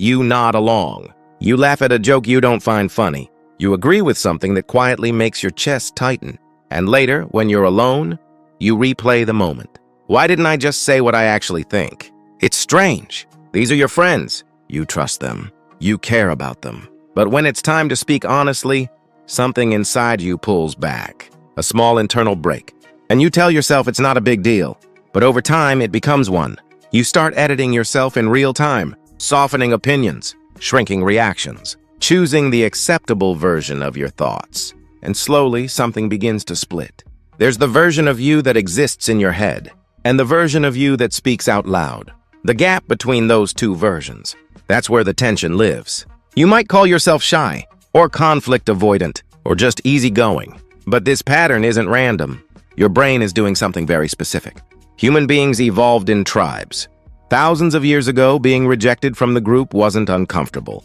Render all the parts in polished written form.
You nod along. You laugh at a joke you don't find funny. You agree with something that quietly makes your chest tighten. And later, when you're alone, you replay the moment. Why didn't I just say what I actually think? It's strange. These are your friends. You trust them. You care about them. But when it's time to speak honestly, something inside you pulls back. A small internal break. And you tell yourself it's not a big deal. But over time, it becomes one. You start editing yourself in real time, softening opinions, shrinking reactions, choosing the acceptable version of your thoughts. And slowly, something begins to split. There's the version of you that exists in your head, and the version of you that speaks out loud. The gap between those two versions, that's where the tension lives. You might call yourself shy, or conflict avoidant, or just easygoing. But this pattern isn't random. Your brain is doing something very specific. Human beings evolved in tribes. Thousands of years ago, being rejected from the group wasn't uncomfortable.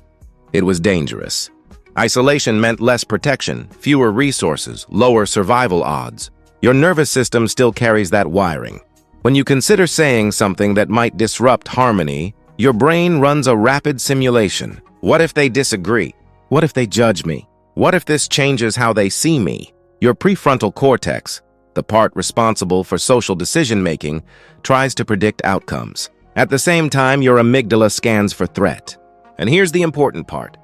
It was dangerous. Isolation meant less protection, fewer resources, lower survival odds. Your nervous system still carries that wiring. When you consider saying something that might disrupt harmony, your brain runs a rapid simulation. What if they disagree? What if they judge me? What if this changes how they see me? Your prefrontal cortex, the part responsible for social decision-making, tries to predict outcomes. At the same time, your amygdala scans for threat. And here's the important part.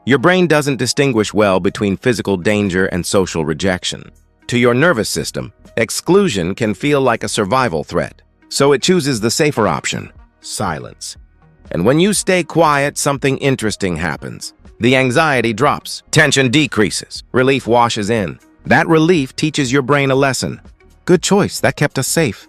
Your brain doesn't distinguish well between physical danger and social rejection. To your nervous system, exclusion can feel like a survival threat, so it chooses the safer option, silence. And when you stay quiet, something interesting happens. The anxiety drops, tension decreases, relief washes in. That relief teaches your brain a lesson. Good choice, that kept us safe.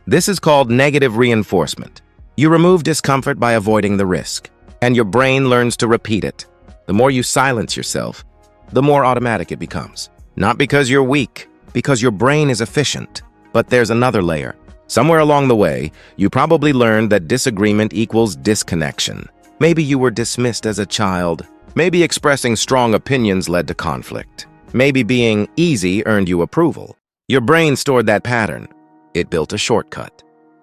This is called negative reinforcement. You remove discomfort by avoiding the risk, and your brain learns to repeat it. The more you silence yourself, the more automatic it becomes. Not because you're weak, because your brain is efficient. But there's another layer. Somewhere along the way, you probably learned that disagreement equals disconnection. Maybe you were dismissed as a child. Maybe expressing strong opinions led to conflict. Maybe being easy earned you approval. Your brain stored that pattern. It built a shortcut.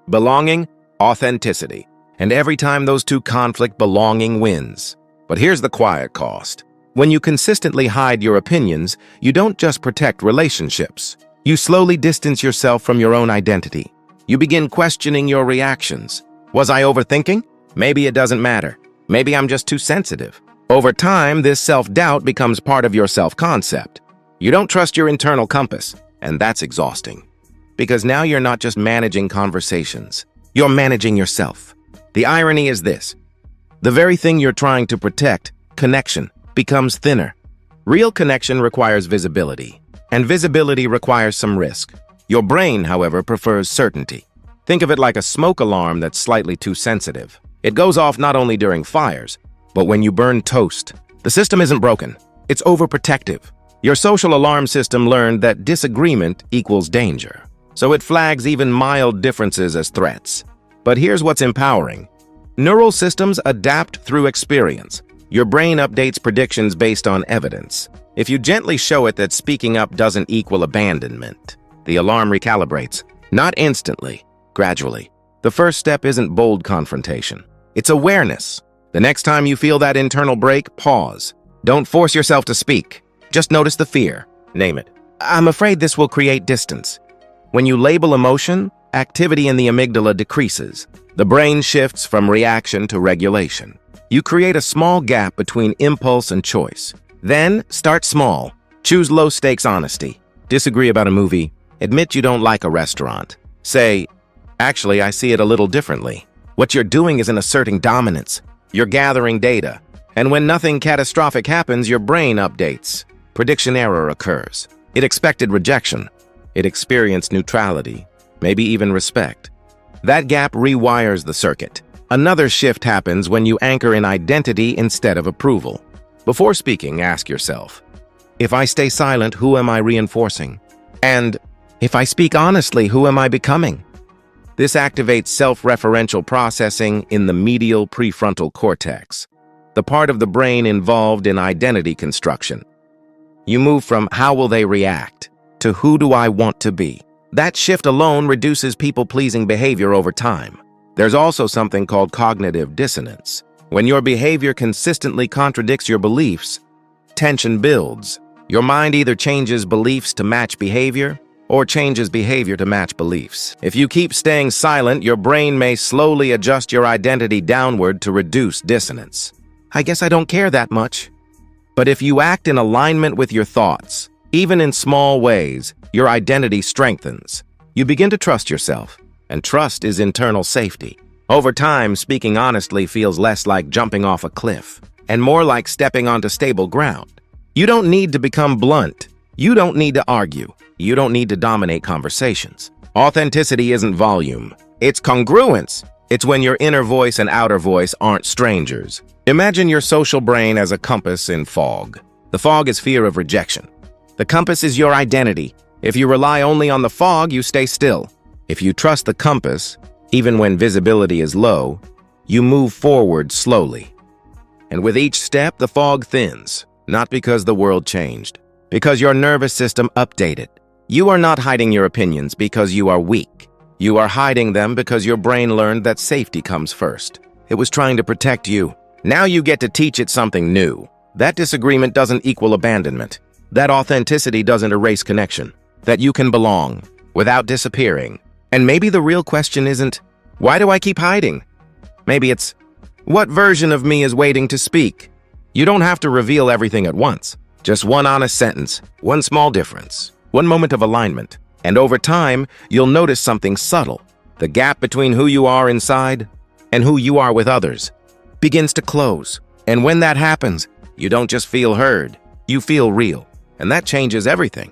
Belonging, authenticity. And every time those two conflict, belonging wins. But here's the quiet cost. When you consistently hide your opinions, you don't just protect relationships. You slowly distance yourself from your own identity. You begin questioning your reactions. Was I overthinking? Maybe it doesn't matter. Maybe I'm just too sensitive. Over time, this self-doubt becomes part of your self-concept. You don't trust your internal compass, and that's exhausting. Because now you're not just managing conversations. You're managing yourself. The irony is this. The very thing you're trying to protect, connection, becomes thinner. Real connection requires visibility, and visibility requires some risk. Your brain, however, prefers certainty. Think of it like a smoke alarm that's slightly too sensitive. It goes off not only during fires, but when you burn toast. The system isn't broken. It's overprotective. Your social alarm system learned that disagreement equals danger, so it flags even mild differences as threats. But here's what's empowering. Neural systems adapt through experience. Your brain updates predictions based on evidence. If you gently show it that speaking up doesn't equal abandonment, the alarm recalibrates. Not instantly, gradually. The first step isn't bold confrontation. It's awareness. The next time you feel that internal break, pause. Don't force yourself to speak. Just notice the fear. Name it. I'm afraid this will create distance. When you label emotion, activity in the amygdala decreases. The brain shifts from reaction to regulation. You create a small gap between impulse and choice. Then, start small. Choose low-stakes honesty. Disagree about a movie. Admit you don't like a restaurant. Say, actually, I see it a little differently. What you're doing isn't asserting dominance. You're gathering data. And when nothing catastrophic happens, your brain updates. Prediction error occurs. It expected rejection. It experienced neutrality, maybe even respect. That gap rewires the circuit. Another shift happens when you anchor in identity instead of approval. Before speaking, ask yourself, if I stay silent, who am I reinforcing? And if I speak honestly, who am I becoming? This activates self-referential processing in the medial prefrontal cortex, the part of the brain involved in identity construction. You move from how will they react to who do I want to be. That shift alone reduces people-pleasing behavior over time. There's also something called cognitive dissonance. When your behavior consistently contradicts your beliefs, tension builds. Your mind either changes beliefs to match behavior or changes behavior to match beliefs. If you keep staying silent, your brain may slowly adjust your identity downward to reduce dissonance. I guess I don't care that much. But if you act in alignment with your thoughts, even in small ways, your identity strengthens. You begin to trust yourself, and trust is internal safety. Over time, speaking honestly feels less like jumping off a cliff and more like stepping onto stable ground. You don't need to become blunt. You don't need to argue. You don't need to dominate conversations. Authenticity isn't volume. It's congruence. It's when your inner voice and outer voice aren't strangers. Imagine your social brain as a compass in fog. The fog is fear of rejection. The compass is your identity. If you rely only on the fog, you stay still. If you trust the compass, even when visibility is low, you move forward slowly. And with each step, the fog thins, not because the world changed, because your nervous system updated. You are not hiding your opinions because you are weak. You are hiding them because your brain learned that safety comes first. It was trying to protect you. Now you get to teach it something new. That disagreement doesn't equal abandonment. That authenticity doesn't erase connection. That you can belong without disappearing. And maybe the real question isn't, why do I keep hiding? Maybe it's, what version of me is waiting to speak? You don't have to reveal everything at once. Just one honest sentence, one small difference, one moment of alignment. And over time, you'll notice something subtle. The gap between who you are inside and who you are with others begins to close. And when that happens, you don't just feel heard, you feel real. And that changes everything.